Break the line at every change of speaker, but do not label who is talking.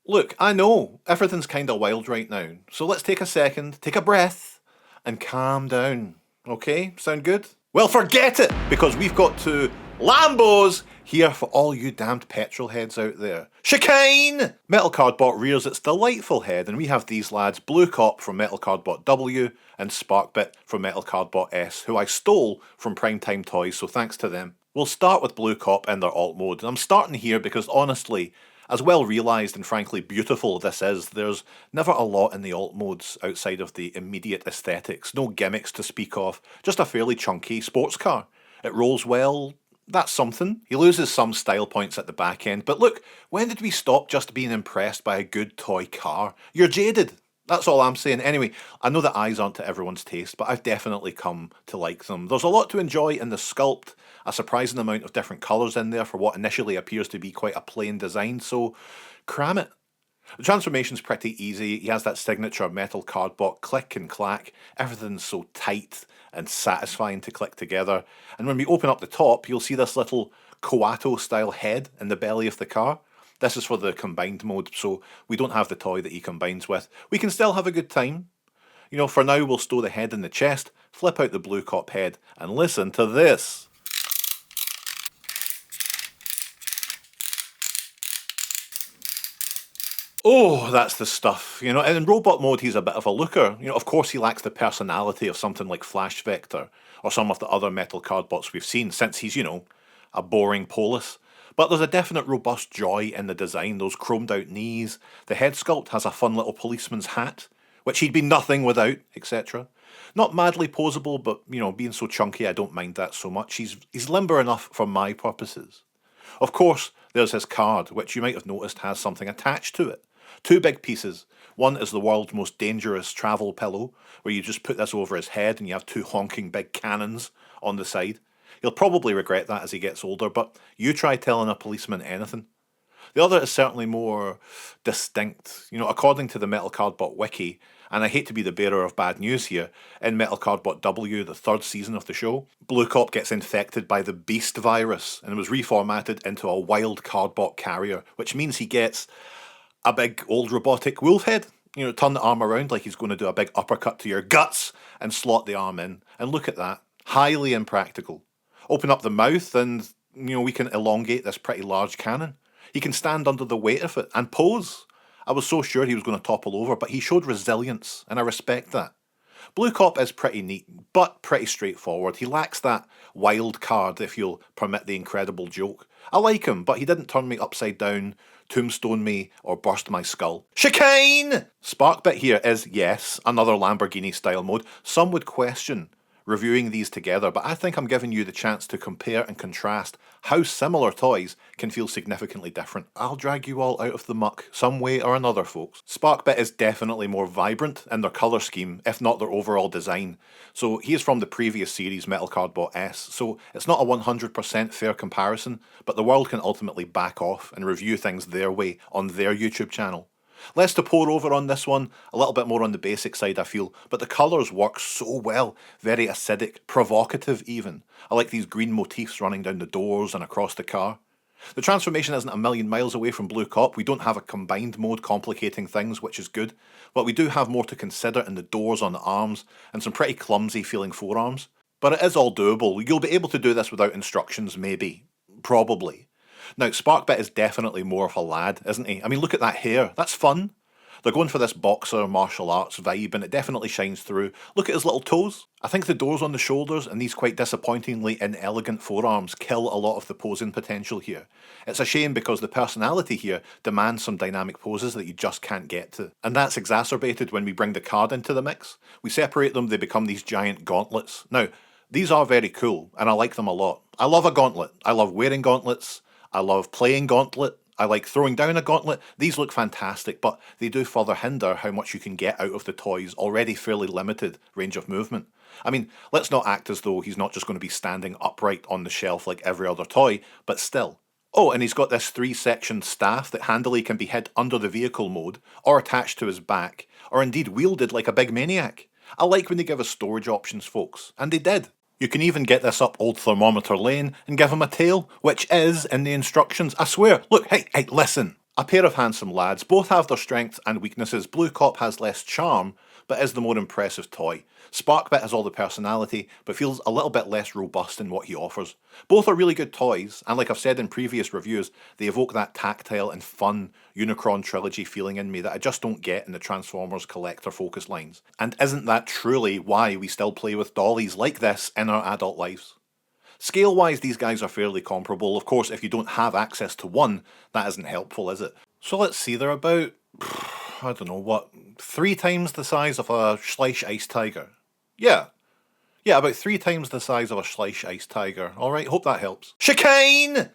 Look, I know, everything's kinda wild right now, so let's take a second, take a breath, and calm down. Okay? Sound good? Well, forget it! Because we've got two Lambos here for all you damned petrol heads out there. Chicane! Metal Cardbot rears its delightful head, and we have these lads, Blue Cop from Metal Cardbot W, and Sparkbit from Metal Cardbot S, who I stole from PrimeTimeToyz, so thanks to them. We'll start with Blue Cop and their alt mode, and I'm starting here because honestly, as well realised and frankly beautiful this is, there's never a lot in the alt modes outside of the immediate aesthetics, no gimmicks to speak of, just a fairly chunky sports car. It rolls well, that's something. He loses some style points at the back end, but look, when did we stop just being impressed by a good toy car? You're jaded. That's all I'm saying. Anyway, I know that eyes aren't to everyone's taste, but I've definitely come to like them. There's a lot to enjoy in the sculpt, a surprising amount of different colours in there for what initially appears to be quite a plain design, so cram it. The transformation's pretty easy. He has that signature Metal Cardbot click and clack. Everything's so tight and satisfying to click together. And when we open up the top, you'll see this little Coato style head in the belly of the car. This is for the combined mode, so we don't have the toy that he combines with. We can still have a good time. You know, for now we'll stow the head in the chest, flip out the Blue Cop head, and listen to this. Oh, that's the stuff. You know, and in robot mode he's a bit of a looker. You know, of course he lacks the personality of something like Flash Vector, or some of the other Metal Cardbots we've seen, since he's, you know, a boring polis. But there's a definite robust joy in the design, those chromed out knees. The head sculpt has a fun little policeman's hat, which he'd be nothing without, etc. Not madly posable, but, you know, being so chunky I don't mind that so much. He's limber enough for my purposes. Of course, there's his card, which you might have noticed has something attached to it. Two big pieces. One is the world's most dangerous travel pillow, where you just put this over his head and you have two honking big cannons on the side. He'll probably regret that as he gets older, but you try telling a policeman anything. The other is certainly more distinct. You know, according to the Metal Cardbot wiki, and I hate to be the bearer of bad news here, in Metal Cardbot W, the third season of the show, Blue Cop gets infected by the Beast virus and was reformatted into a wild cardbot carrier, which means he gets a big old robotic wolf head. You know, turn the arm around like he's going to do a big uppercut to your guts and slot the arm in. And look at that. Highly impractical. Open up the mouth and, you know, we can elongate this pretty large cannon. He can stand under the weight of it and pose. I was so sure he was going to topple over, but he showed resilience, and I respect that. Blue Cop is pretty neat, but pretty straightforward. He lacks that wild card, if you'll permit the incredible joke. I like him, but he didn't turn me upside down, tombstone me, or burst my skull. Chicane! Sparkbit here is, yes, another Lamborghini style mode. Some would question reviewing these together, but I think I'm giving you the chance to compare and contrast how similar toys can feel significantly different. I'll drag you all out of the muck some way or another, folks. Sparkbit is definitely more vibrant in their colour scheme, if not their overall design. So he is from the previous series, Metal Cardbot S, so it's not a 100% fair comparison, but the world can ultimately back off and review things their way on their YouTube channel. Less to pour over on this one, a little bit more on the basic side I feel, but the colours work so well, very acidic, provocative even. I like these green motifs running down the doors and across the car. The transformation isn't a million miles away from Blue Cop. We don't have a combined mode complicating things, which is good, but we do have more to consider in the doors on the arms and some pretty clumsy feeling forearms. But it is all doable. You'll be able to do this without instructions, maybe. Probably. Now, Sparkbit is definitely more of a lad, isn't he? I mean, look at that hair. That's fun. They're going for this boxer martial arts vibe, and it definitely shines through. Look at his little toes. I think the doors on the shoulders and these quite disappointingly inelegant forearms kill a lot of the posing potential here. It's a shame because the personality here demands some dynamic poses that you just can't get to. And that's exacerbated when we bring the card into the mix. We separate them, they become these giant gauntlets. Now, these are very cool, and I like them a lot. I love a gauntlet. I love wearing gauntlets. I love playing Gauntlet. I like throwing down a gauntlet. These look fantastic, but they do further hinder how much you can get out of the toy's already fairly limited range of movement. I mean, let's not act as though he's not just going to be standing upright on the shelf like every other toy, but still. Oh, and he's got this 3-section staff that handily can be hid under the vehicle mode, or attached to his back, or indeed wielded like a big maniac. I like when they give us storage options, folks, and they did. You can even get this up old thermometer lane and give him a tail, which is in the instructions. I swear, look, hey, listen. A pair of handsome lads, both have their strengths and weaknesses. Blue Cop has less charm, but is the more impressive toy. Sparkbit has all the personality, but feels a little bit less robust in what he offers. Both are really good toys, and like I've said in previous reviews, they evoke that tactile and fun Unicron trilogy feeling in me that I just don't get in the Transformers collector focus lines. And isn't that truly why we still play with dollies like this in our adult lives? Scale-wise, these guys are fairly comparable. Of course, if you don't have access to one, that isn't helpful, is it? So let's see, they're about, I don't know, what, 3 times the size of a Schleich Ice Tiger? Yeah. Yeah, about 3 times the size of a Schleich Ice Tiger. Alright, hope that helps. Chicane!